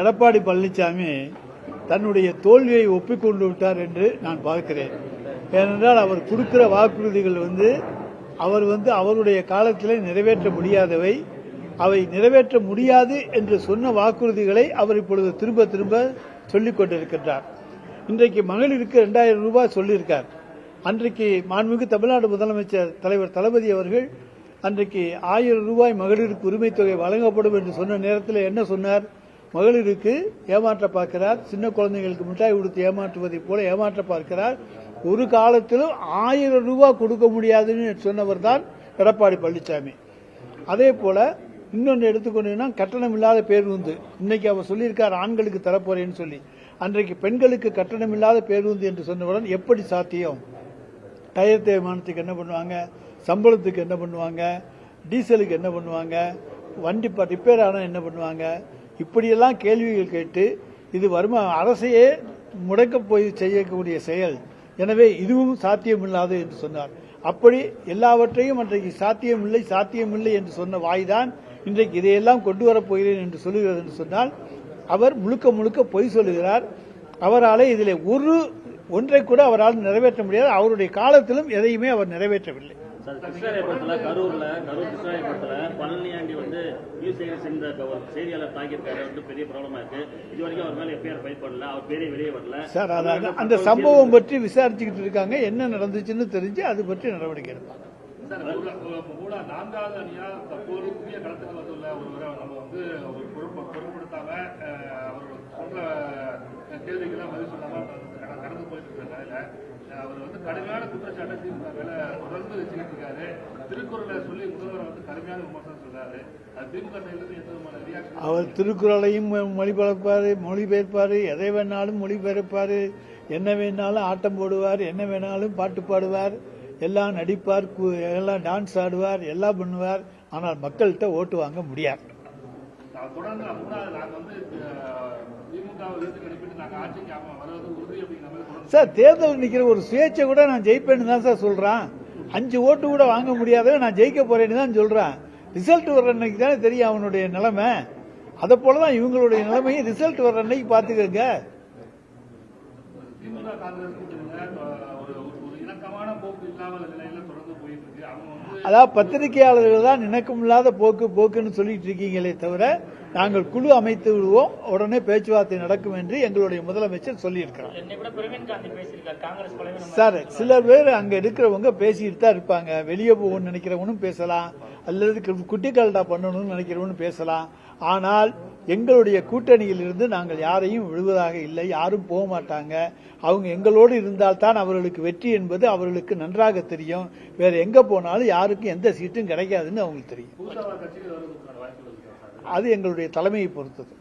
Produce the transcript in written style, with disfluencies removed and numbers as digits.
எடப்பாடி பழனிசாமி தன்னுடைய தோல்வியை ஒப்பிக்கொண்டு விட்டார் என்று நான் பார்க்கிறேன். ஏனென்றால் அவர் கொடுக்கிற வாக்குறுதிகள் அவர் அவருடைய காலத்திலே நிறைவேற்ற முடியாதவை, அவை நிறைவேற்ற முடியாது என்று சொன்ன வாக்குறுதிகளை அவர் இப்பொழுது திரும்ப திரும்ப சொல்லிக் கொண்டிருக்கின்றார். இன்றைக்கு மகளிருக்கு 2000 ரூபாய் சொல்லியிருக்கார். அன்றைக்கு மாண்புமிகு தமிழ்நாடு முதலமைச்சர் தலைவர் தளபதி அவர்கள் அன்றைக்கு 1000 ரூபாய் மகளிருக்கு உரிமை தொகை வழங்கப்படும் என்று சொன்ன நேரத்தில் என்ன சொன்னார்? மகளிருக்கு ஏமாற்ற பார்க்கிறார், சின்ன குழந்தைகளுக்கு மிட்டாய் கொடுத்து ஏமாற்றுவதை போல ஏமாற்ற பார்க்கிறார். ஒரு காலத்திலும் 1000 ரூபாய் கொடுக்க முடியாதுன்னு சொன்னவர் தான் எடப்பாடி பழனிசாமி. அதே போல இன்னொன்று எடுத்துக்கொண்டீங்கன்னா கட்டணம் இல்லாத பேருந்து, இன்னைக்கு அவர் சொல்லியிருக்கார் ஆண்களுக்கு தரப்போறேன்னு சொல்லி. அன்றைக்கு பெண்களுக்கு கட்டணம் இல்லாத பேருந்து என்று சொன்னவுடன் எப்படி சாத்தியம்? டயர் தேய்மானத்துக்கு என்ன பண்ணுவாங்க, சம்பளத்துக்கு என்ன பண்ணுவாங்க, டீசலுக்கு என்ன பண்ணுவாங்க, வண்டி ரிப்பேர் ஆனால் என்ன பண்ணுவாங்க, இப்படியெல்லாம் கேள்விகள் கேட்டு இது அரசையே முடக்க போய் செய்யக்கூடிய செயல். எனவே இதுவும் சாத்தியமில்லாது என்று சொன்னார். அப்படி எல்லாவற்றையும் அன்றைக்கு சாத்தியமில்லை என்று சொன்ன வாய்தான் இன்றைக்கு இதையெல்லாம் கொண்டு வரப்போகிறேன் என்று சொல்லுகிறது என்று சொன்னால் அவர் முழுக்க பொய் சொல்லுகிறார். அவரால் இதில் ஒன்றை கூட அவரால் நிறைவேற்ற முடியாது. அவருடைய காலத்திலும் எதையுமே அவர் நிறைவேற்றவில்லை. கரூர் கிருஷ்ணாயபுரத்துல பழனியாண்டி செய்தியாளர் தாக்கியிருக்காரு, பெரிய ப்ராப்ளமா இருக்கு. இது வரைக்கும் அவர் மேல எஃப்ஐஆர் ஃபைல் பண்ணல, அவர் பேரே வெளியே வரல சார். அந்த சம்பவம் பற்றி விசாரிச்சுக்கிட்டு இருக்காங்க. என்ன நடந்துச்சுன்னு தெரிஞ்சு அது பற்றி நடவடிக்கை எடுப்பாங்க. நான்காவது அணியா தற்போது புதிய களத்துக்கு வந்துள்ள ஒருவரை நம்ம பொருட்படுத்தாம அவர் சொல்ற கேள்விக்கெல்லாம் பதில் சொல்லாம கடந்து போயிட்டு இருக்காங்க. அவர் கடுமையான குற்றச்சாட்டை திமுக மேல தொடர்ந்து வச்சுக்கிட்டு இருக்காரு. திருக்குறளை சொல்லி முதல்வர் கடுமையான விமர்சனம் சொல்றாரு. அது திமுக சைடிலிருந்து எந்த விதமான ரியாக்ஷன்? அவர் திருக்குறளையும் மொழிபெயர்ப்பாரு, எதை வேணாலும் மொழிபெயர்ப்பாரு, என்ன வேணாலும் ஆட்டம் போடுவார், என்ன வேணாலும் பாட்டு பாடுவார், எல்லாம் நடிப்பார், எல்லாம் டான்ஸ் ஆடுவார், எல்லாம் பண்ணுவார். ஆனால் மக்கள்கிட்ட ஓட்டு வாங்க முடியாது. சார், தேர்தல் நிக்கிற ஒரு சுயேட்சை கூட நான் ஜெயிப்பேன்னு தான் சார் சொல்றான். 5 ஓட்டு கூட வாங்க முடியாத நான் ஜெயிக்க போறேன்னு தான் சொல்றான். ரிசல்ட் வர்ற அன்னைக்கு தானே தெரியும் அவனுடைய நிலைமை. அதை போலதான் இவங்களுடைய நிலைமையை ரிசல்ட் வர்ற அன்னைக்கு பாத்துக்கங்க. அதாவது பத்திரிகையாளர்கள் தான் இணக்கமில்லாத போக்குன்னு சொல்லிட்டு இருக்கீங்களே தவிர நாங்கள் குழு அமைத்து விடுவோம், உடனே பேச்சுவார்த்தை நடக்கும் என்று எங்களுடைய முதலமைச்சர் சொல்லியிருக்கிறார். சார், சில பேர் அங்க இருக்கிறவங்க பேசிட்டு தான் இருப்பாங்க. வெளியே போகணும்னு நினைக்கிறவனும் பேசலாம், அல்லது குட்டி கல்டா பண்ணணும்னு நினைக்கிறவனும் பேசலாம். ஆனால் எங்களுடைய கூட்டணியில் இருந்து நாங்கள் யாரையும் விடுவதாக இல்லை, யாரும் போக மாட்டாங்க. அவங்க எங்களோடு இருந்தால்தான் அவர்களுக்கு வெற்றி என்பது அவர்களுக்கு நன்றாக தெரியும். வேற எங்க போனாலும் யாருக்கும் எந்த சீட்டும் கிடைக்காதுன்னு அவங்களுக்கு தெரியும். அது எங்களுடைய தலைமையை பொறுத்தது.